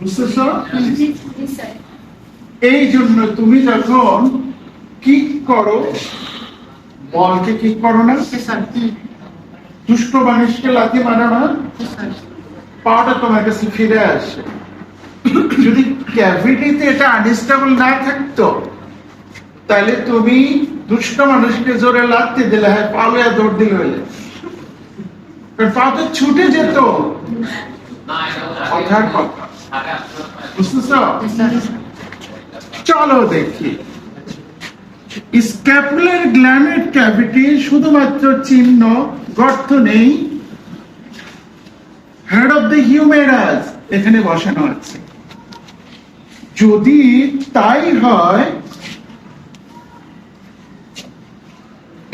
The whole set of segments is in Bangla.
বুঝতেছো? এই জন্য তুমি যখন কিক করো, বলকে কিক করো না, দুষ্ট মানুষকে লাথি মারো না, পাওয়াটা তোমার কাছে ফিরে আসে। যদি ক্যাভিটিতে এটা আনস্টেবল না থাকতো, তাহলে তুমি দুষ্ট মানুষকে জোরে লাথি দিলে, হ্যাঁ পালুয়া দৌড় দিলে হইলে পা তো ছুটে যেত। কথার কথা বুঝতেছ? চলো দেখি স্ক্যাপুলার গ্ল্যান্ড ক্যাভিটি শুধুমাত্র চিহ্ন, গর্ত নেই। হেড অফ দ্য হিউমেরাস এখানে বসানো আছে। যদি তাই হয়,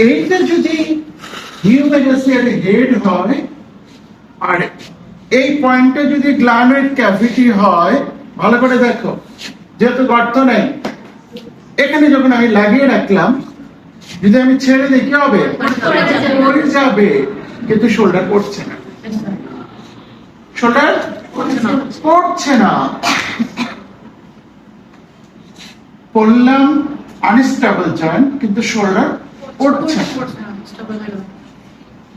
এইটা যদি হিউমেরাসের হেড হয় আর এই পয়েন্টে যদি গ্ল্যান্ড ক্যাভিটি হয়, ভালো করে দেখো, যেহেতু গর্ত নেই, এখানে যখন আমি লাগিয়ে রাখলাম, যদি আমি ছেড়ে দিই কি হবে? পড়ে যাবে। কিন্তু শোল্ডার পড়ছে না, শোল্ডার পড়ছে না। পড়লাম আনস্টেবল জয়েন্ট, কিন্তু শোল্ডার পড়ছে না।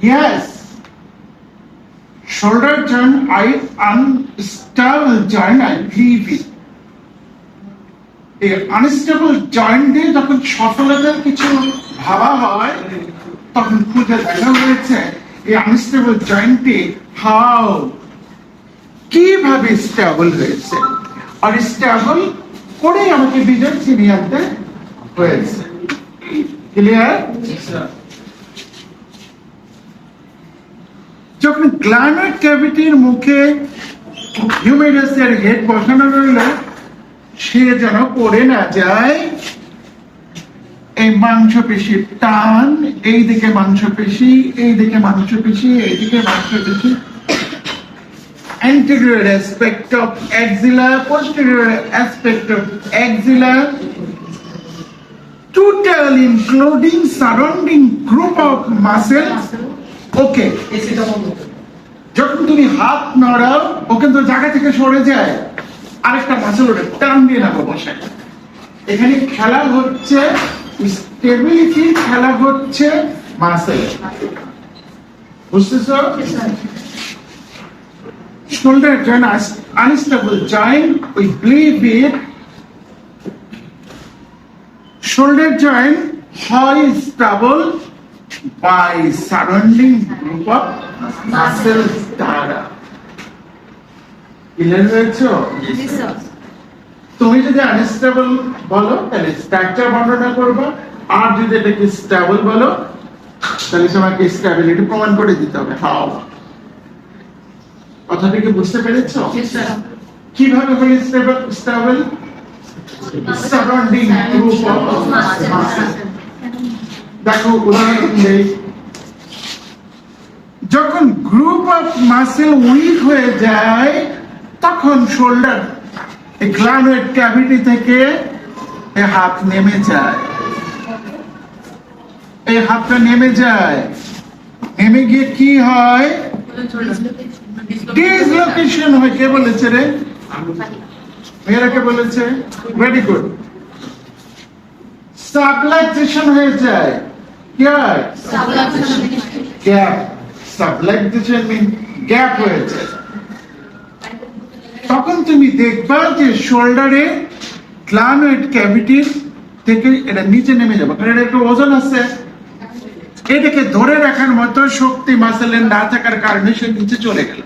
Yes, shoulder joint I unstable joint I believe it. এই আনস্টেবল জয়েন্টে যখন সফলতার কিছু ভাবা হয়, তখন খুঁজে দেখা হয়েছে এই আনস্টেবল জয়েন্টে হাউ কিভাবে স্টেবল হয়েছে, আর স্টেবল করে আমাকে বিজয় ছিনিয়ে আনতে হয়েছে। ক্লিয়ার? যখন গ্ল্যান্ড ক্যাভিটির মুখে হিউমেরাসের হেড বসানো রইল, সে যেন পড়ে না যায়। এই মাংসপেশির টান, এইদিকে মাংসপেশি, এইদিকে মাংসপেশি, এইদিকে মাংসপেশি, anterior aspect of axilla, posterior aspect of axilla, total including surrounding group of muscles. ওকে, যখন তুমি হাত নড়াও, ও কিন্তু জায়গা থেকে সরে যায়, আরেকটা মাসেল ওটা টান দিয়ে নেবো বসে। এখানে খেলা হচ্ছে স্টেবিলিটি, খেলা হচ্ছে মাসেল। বুঝতেছো? shoulder joint unstable joint, we believe it. Shoulder joint how stable by surrounding group of muscles দ্বারা। ক্লিয়ার হয়েছে? তুমি যদি আনস্টেবল বলো, তাহলে স্ট্রাকচার বর্ণনা করবে, আর যদি এটাকে স্টেবল বলো, তাহলে তোমাকে স্টেবিলিটি প্রমাণ করে দিতে হবে। হাউ? কথাটা কি বুঝতে পেরেছো? কিভাবে হলে stable? Surrounding group of muscle. দেখো উদাহরণ দেই, যখন গ্রুপ অফ মাসেল উইক হয়ে যায়, তখন শোল্ডার এই গ্ল্যান্ড ক্যাভিটি থেকে এই হাত নেমে যায়, এই হাতটা নেমে যায়, নেমে গিয়ে কি হয়? ডিসলোকেশন হয়। কে বলেছে রে? মেয়েরা কে বলেছে? Very good. সাবলাক্সেশন হয়ে যায়। কি হয়? গ্যাপ। সাবলাক্সেশন মিন গ্যাপ হয়ে যায়। তখন তুমি দেখবা যে শোল্ডারে গ্ল্যান্ড ক্যাভিটির থেকে এটা নিচে নেমে যাবে, কারণ এটা একটু ওজন আছে। এটাকে ধরে রাখার মতো শক্তি মাসেলের না থাকার কারণে সে নিচে চলে গেল।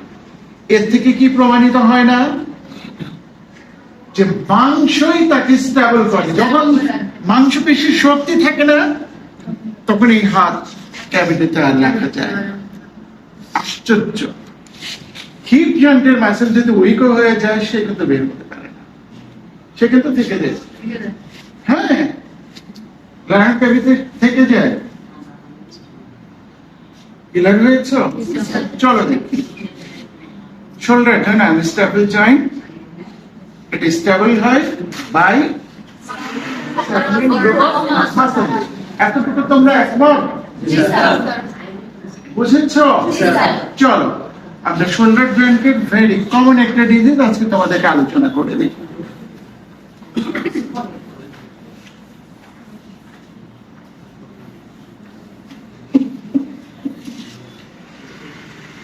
এর থেকে কি প্রমাণিত হয় না যে মাংসই তাকে স্টেবল করে? যখন মাংসপেশির শক্তি থাকে না, তখন এই হাত ক্যাভিটিতে আর রাখা যায়। আশ্চর্য। হিপ জয়েন্টের মাসেল যদি উইক হয়ে যায়, সে কিন্তু বের হতে পারে না, সে কিন্তু থেকে যায়। হ্যাঁ, গ্ল্যান্ড ক্যাভিটি থেকে যায়। ক্লিয়ার হয়েছে? চলো দেখি। শোল্ডার জয়েন্ট আনস্টেবল জয়েন্ট, এটা স্টেবল হয় বাই মাসেল। এতটুকু তোমরা একমত? বুঝেছ? চলো আমরা শোল্ডার জয়েন্টের ভেরি কমন একটা ডিজিজ আজকে তোমাদেরকে আলোচনা করে দিই।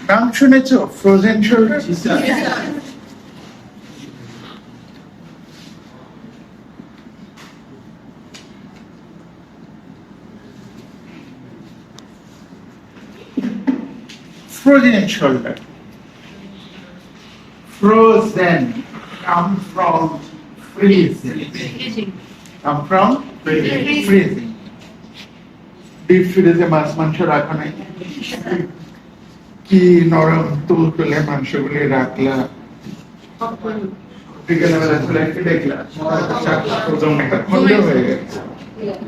নাম শুনেছো frozen shoulder? Frozen shoulder. Frozen come from freezing. Come from freezing. Deep freeze মাছ মাংস রাখো নাই, কি নরম তুলতুলে মাংসগুলি রাখলা, বিকেলবেলা চলে একটু দেখলা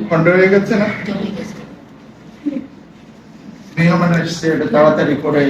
খন্ড হয়ে গেছে না? মেহমান আসছে, এটা তাড়াতাড়ি করে